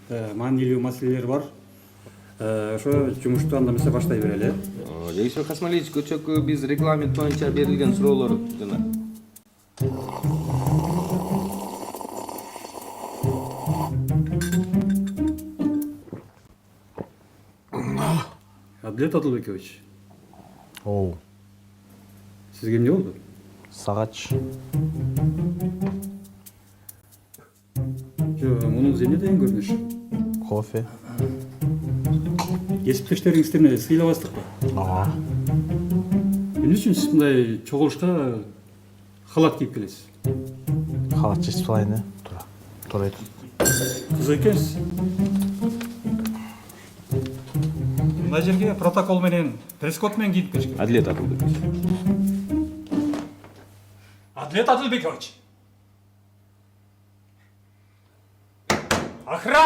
маанилүү маселелер бар. Ошо жумушту анда эмесе баштай берели. Жеңишбек Касмалиевич, көчөккө биз регламент боюнча берилген суроолор жана Адилет Адылбекович, Оу, сизге эмне болду? сагач. Мунун эмне деген көрүнүш? Кофе. Кесиптештериңиздерне сыйлабастыкпы? Ага. Эмне үчүн сиз мындай чогулушка халат кийип келесиз? Халат чечип салайын, Тура эт. Кыз экенсиз. Мына жерге протокол менен, пресс-код менен кийип келиш керек. Адилет Адылбекович. Адилет Адылбекович. Охрана!